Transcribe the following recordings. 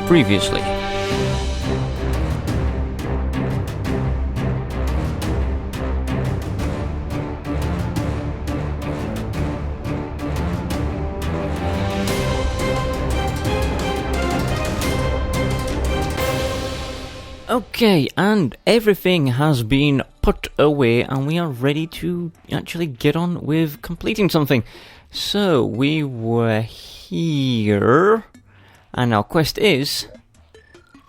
Previously. Okay, and everything has been put away and we are ready to actually get on with completing something. So, we were here, and our quest is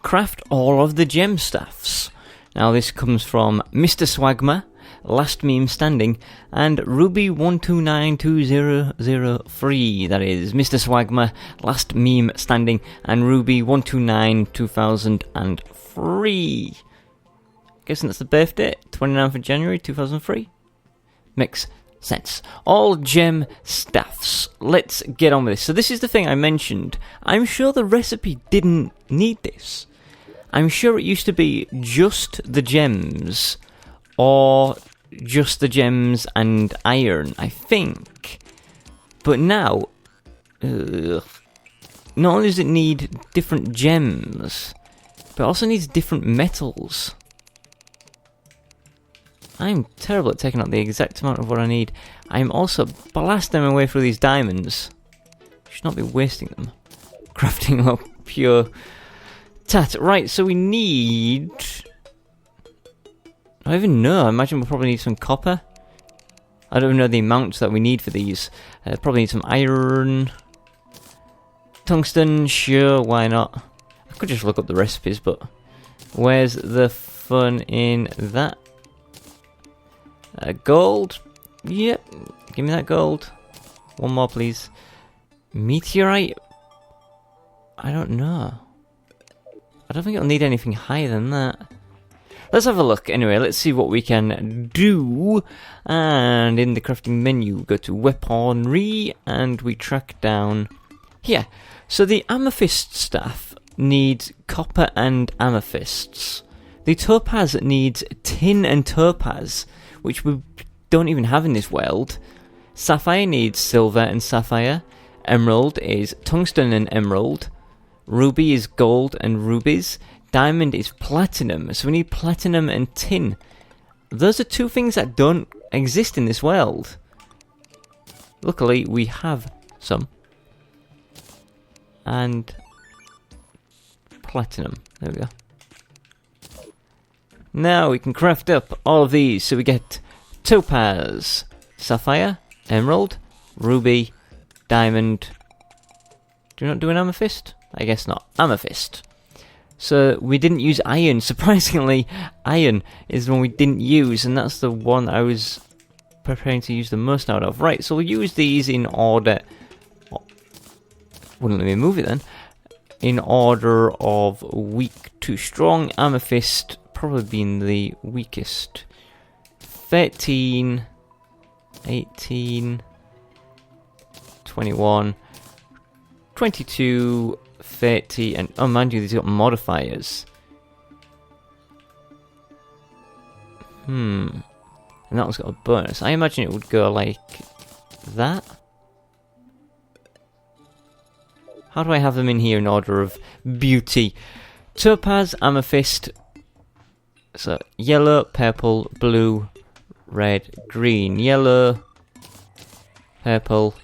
craft all of the gem staffs. Now this comes from Mr. Swagma, Last Meme Standing, and Ruby12920003. That is Mr. Swagma, Last Meme Standing, and Ruby1292,2003. Guessing that's the birthday, 29th of January 2003. Makes sense. All gem staffs. Let's get on with this. So this is the thing I mentioned. I'm sure the recipe didn't need this. I'm sure it used to be just the gems, or just the gems and iron, I think. But now, not only does it need different gems, but it also needs different metals. I'm terrible at taking out the exact amount of what I need. I'm also blasting my way through these diamonds. Should not be wasting them. Crafting up pure tat. Right, so we need... I don't even know. I imagine we'll probably need some copper. I don't know the amounts that we need for these. Probably need some iron. Tungsten, sure, why not? I could just look up the recipes, but where's the fun in that? Gold. Yep. Give me that gold. One more, please. Meteorite. I don't know. I don't think it'll need anything higher than that. Let's have a look. Anyway, let's see what we can do. And in the crafting menu, go to weaponry, and we track down here. So the amethyst staff needs copper and amethysts. The topaz needs tin and topaz, which we don't even have in this world. Sapphire needs silver and sapphire. Emerald is tungsten and emerald. Ruby is gold and rubies. Diamond is platinum, so we need platinum and tin. Those are two things that don't exist in this world. Luckily, we have some. And platinum. There we go. Now we can craft up all of these. So we get topaz, sapphire, emerald, ruby, diamond. Do you not do an amethyst? I guess not. Amethyst. So we didn't use iron. Surprisingly, iron is the one we didn't use, and that's the one I was preparing to use the most out of. Right, so we'll use these in order... Wouldn't let me move it then. In order of weak to strong. Amethyst probably being the weakest. 13, 18, 21, 22, 30, and oh, mind you, these got modifiers. And that one's got a bonus. I imagine it would go like that. How do I have them in here in order of beauty? Topaz, amethyst. So yellow, purple, blue, red, green. Yellow, purple,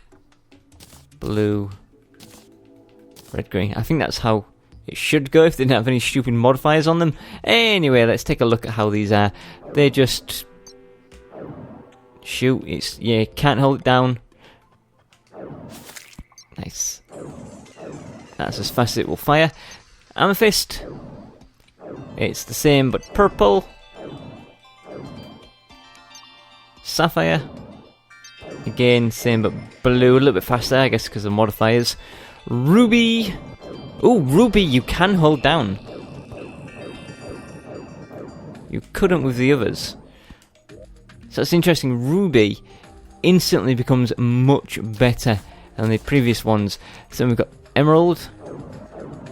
blue, red, green. I think that's how it should go if they didn't have any stupid modifiers on them. Anyway, let's take a look at how these are. They just shoot. It's, yeah, can't hold it down. Nice. That's as fast as it will fire. Amethyst. It's the same but purple. Sapphire. Again, same but blue. A little bit faster, I guess, because of modifiers. Ruby. Oh, ruby you can hold down. You couldn't with the others. So that's interesting. Ruby instantly becomes much better than the previous ones. So we've got emerald.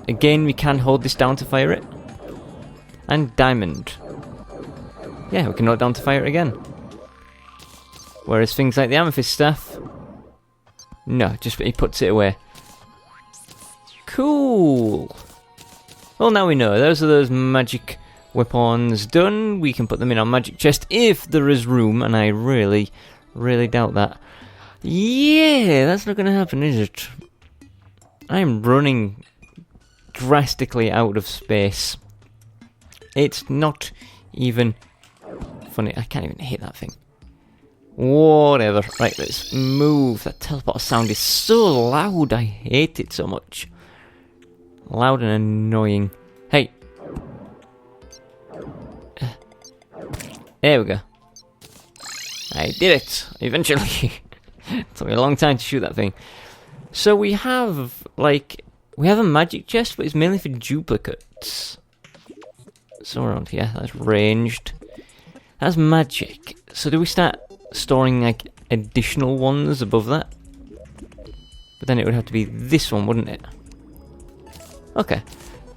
Again, we can hold this down to fire it. And diamond. Yeah, we can hold it down to fire it again. Whereas things like the amethyst staff, no, just he puts it away. Cool. Well, now we know. Those magic weapons done. We can put them in our magic chest if there is room, and I really, really doubt that. Yeah, that's not going to happen, is it? I'm running drastically out of space. It's not even funny. I can't even hit that thing. Whatever. Right, let's move. That teleporter sound is so loud. I hate it so much. Loud and annoying. Hey. There we go. I did it. Eventually. It took me a long time to shoot that thing. So we have, like... We have a magic chest, but it's mainly for duplicates. So around here. That's ranged. That's magic. So do we start storing, like, additional ones above that? But then it would have to be this one, wouldn't it? Okay.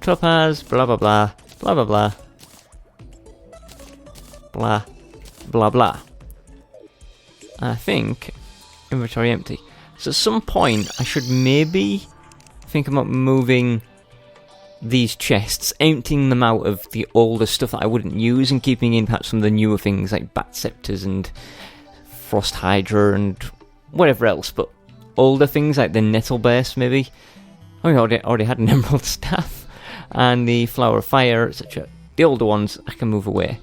Topaz, blah blah blah, blah blah blah. Blah, blah blah. I think inventory empty. So at some point I should maybe think about moving these chests, emptying them out of the older stuff that I wouldn't use and keeping in perhaps some of the newer things like Bat Scepters and Frost Hydra and whatever else, but older things like the Nettle Base maybe. Oh, we already had an Emerald Staff and the Flower of Fire, etc. The older ones I can move away.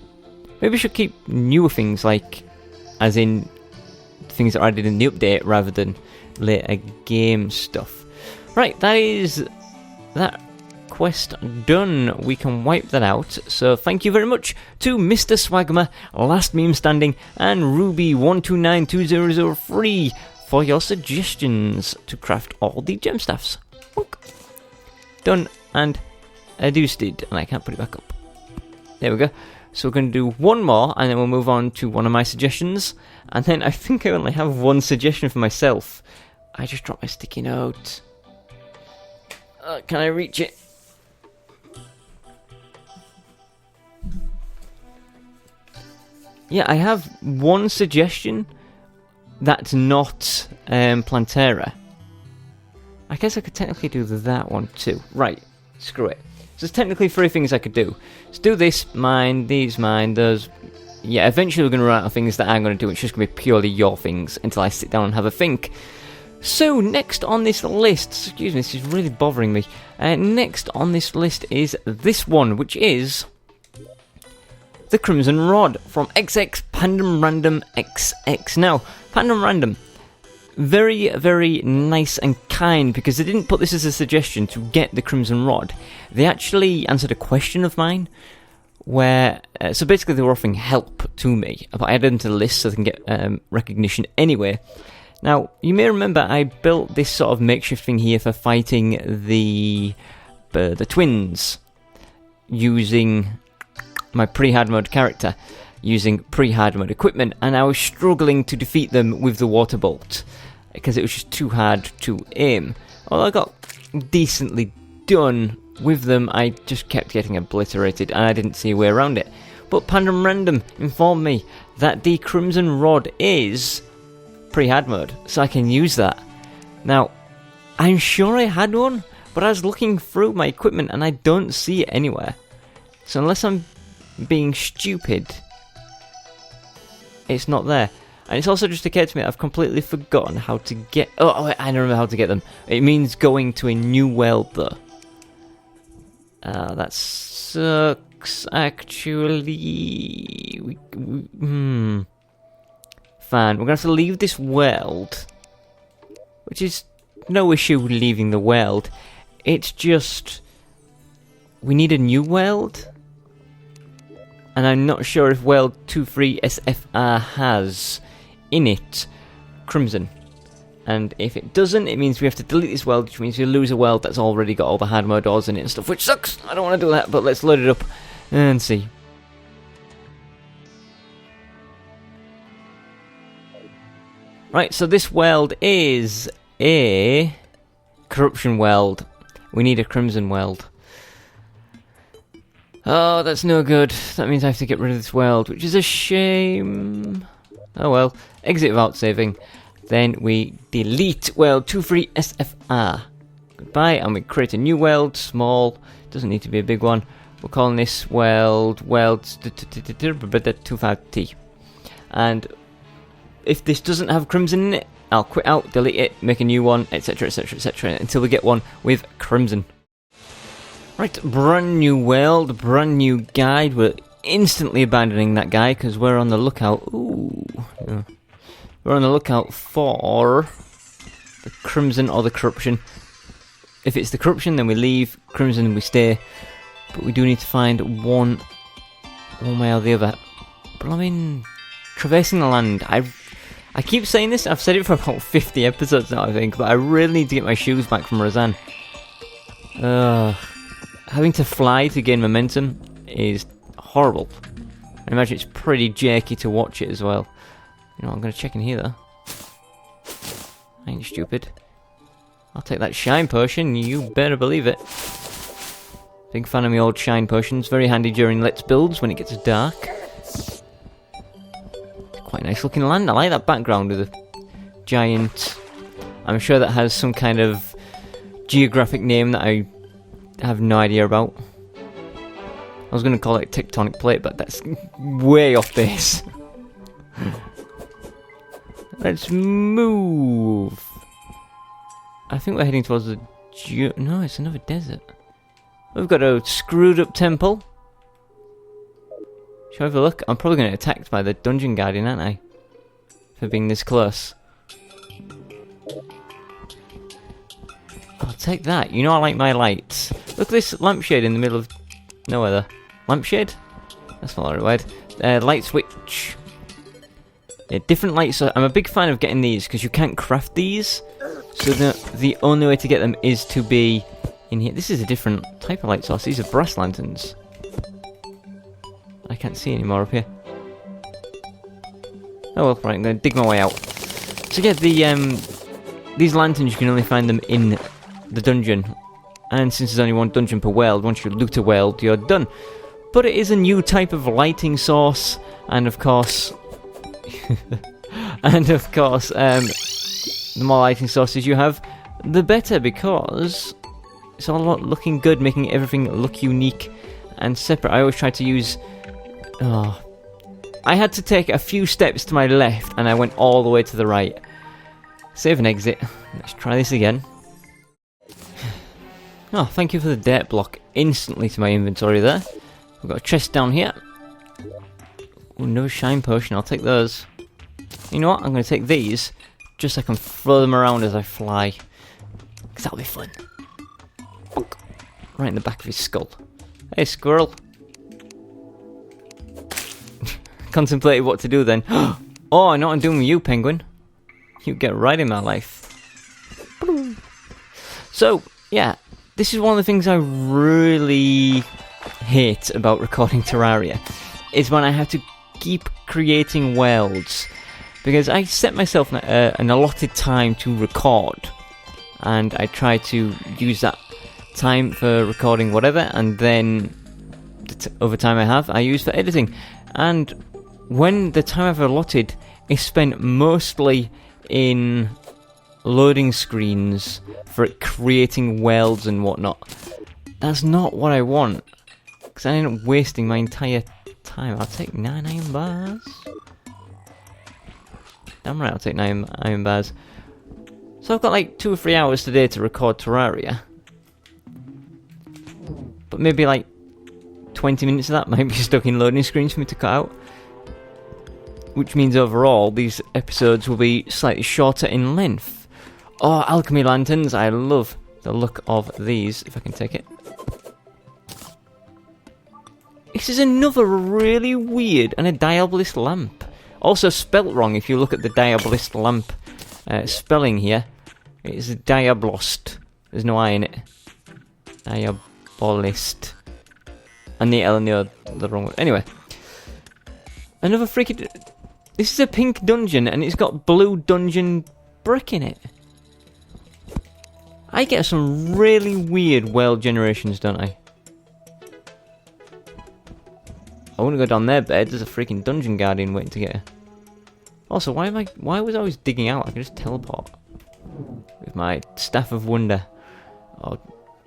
Maybe I should keep newer things, like, as in things that are added in the update rather than later game stuff. Right, that is that quest done. We can wipe that out. So thank you very much to Mr. Swagma, Last Meme Standing, and Ruby129203 for your suggestions to craft all the gem staffs. Done and adjusted, and I can't put it back up. There we go. So we're going to do one more, and then we'll move on to one of my suggestions. And then I think I only have one suggestion for myself. I just dropped my sticky note. Can I reach it? Yeah, I have one suggestion that's not Plantera. I guess I could technically do that one too. Right, screw it. So there's technically 3 things I could do. Let's do this, mine, these, mine, those. Yeah, eventually we're going to run out of things that I'm going to do. It's just going to be purely your things until I sit down and have a think. So, next on this list, excuse me, this is really bothering me. Next on this list is this one, which is the Crimson Rod from XX Pandem Random XX. Now, Pandem Random, very, very nice and kind, because they didn't put this as a suggestion to get the Crimson Rod. They actually answered a question of mine, where, so basically they were offering help to me, but I added them to the list so they can get recognition anyway. Now, you may remember I built this sort of makeshift thing here for fighting the twins, using my pre-hard mode character, using pre-hard mode equipment, and I was struggling to defeat them with the water bolt, because it was just too hard to aim. Well, I got decently done with them, I just kept getting obliterated, and I didn't see a way around it. But Pandem Random informed me that the Crimson Rod is pre-hard mode, so I can use that. Now, I'm sure I had one, but I was looking through my equipment and I don't see it anywhere. So unless I'm being stupid, it's not there. And it's also just occurred to me that I've completely forgotten how to get... Oh, wait, I don't remember how to get them. It means going to a new world, though. That sucks, actually. Fine, we're going to have to leave this world. Which is no issue leaving the world. It's just... we need a new world. And I'm not sure if World 2.3 SFR has in it Crimson. And if it doesn't, it means we have to delete this world, which means we lose a world that's already got all the hard mode doors in it and stuff, which sucks! I don't want to do that, but let's load it up and see. Right, so this world is a corruption world. We need a Crimson world. Oh, that's no good. That means I have to get rid of this world, which is a shame. Oh well. Exit without saving. Then we delete World 2.3 SFR. goodbye, and we create a new world, small, doesn't need to be a big one. We're calling this world 25T. And if this doesn't have Crimson in it, I'll quit out, delete it, make a new one, etc, etc, etc, until we get one with Crimson. Right, brand new world, brand new guide. We're instantly abandoning that guy because we're on the lookout. Ooh, yeah. We're on the lookout for the Crimson or the Corruption. If it's the Corruption, then we leave. Crimson, we stay. But we do need to find one way or the other. But I mean, traversing the land. I keep saying this. I've said it for about 50 episodes now, I think. But I really need to get my shoes back from Razan. Having to fly to gain momentum is horrible. I imagine it's pretty jerky to watch it as well. You know, I'm going to check in here though. I ain't stupid. I'll take that shine potion, you better believe it. Big fan of my old shine potions, very handy during let's builds when it gets dark. Quite a nice looking land, I like that background with the giant... I'm sure that has some kind of geographic name that I have no idea about. I was going to call it tectonic plate, but that's way off base. Let's move. I think we're heading towards the... No, it's another desert. We've got a screwed up temple. Shall we have a look? I'm probably going to get attacked by the dungeon guardian, aren't I? For being this close. I'll take that. You know I like my lights. Look at this lampshade in the middle of nowhere there. Lampshade? That's not the right word. Light switch. Yeah, different lights. I'm a big fan of getting these because you can't craft these. So the only way to get them is to be in here. This is a different type of light source. These are brass lanterns. I can't see anymore up here. Oh well, right, I'm going to dig my way out. So yeah, these lanterns, you can only find them in the dungeon. And since there's only one dungeon per world, once you loot a world, you're done. But it is a new type of lighting source, and of course... the more lighting sources you have, the better, because it's all about looking good, making everything look unique and separate. I always try to use... I had to take a few steps to my left, and I went all the way to the right. Save and exit. Let's try this again. Oh, thank you for the dirt block instantly to my inventory there. We've got a chest down here. Oh, no shine potion, I'll take those. You know what, I'm going to take these, just so I can throw them around as I fly. Because that'll be fun. Bonk. Right in the back of his skull. Hey, squirrel. Contemplated what to do then. Oh, I know what I'm doing with you, penguin. You get right in my life. So, yeah. This is one of the things I really hate about recording Terraria, is when I have to keep creating worlds, because I set myself an allotted time to record, and I try to use that time for recording whatever, and then the other time I use for editing. And when the time I've allotted is spent mostly in loading screens for creating worlds and whatnot, that's not what I want, because I end up wasting my entire time. I'll take 9 iron bars. Damn right, I'll take 9 iron bars. So I've got like 2 or 3 hours today to record Terraria, but maybe like 20 minutes of that might be stuck in loading screens for me to cut out, which means overall these episodes will be slightly shorter in length. Oh, alchemy lanterns, I love the look of these, if I can take it. This is another really weird, and a Diabolist lamp. Also spelt wrong if you look at the Diabolist lamp spelling here. It's Diablost. There's no I in it. Diabolist. And the L and the O, the wrong one. Anyway. Another freaking... This is a pink dungeon, and it's got blue dungeon brick in it. I get some really weird world generations, don't I? I want to go down their bed. There's a freaking dungeon guardian waiting to get her. Also, why was I always digging out? I can just teleport with my staff of wonder. or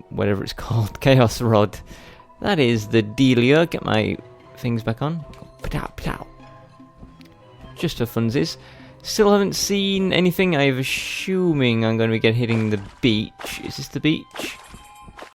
whatever it's called, Chaos Rod. That is the dealio. Get my things back on. Pow, pow. Just for funsies. Still haven't seen anything. I'm assuming I'm going to be hitting the beach. Is this the beach?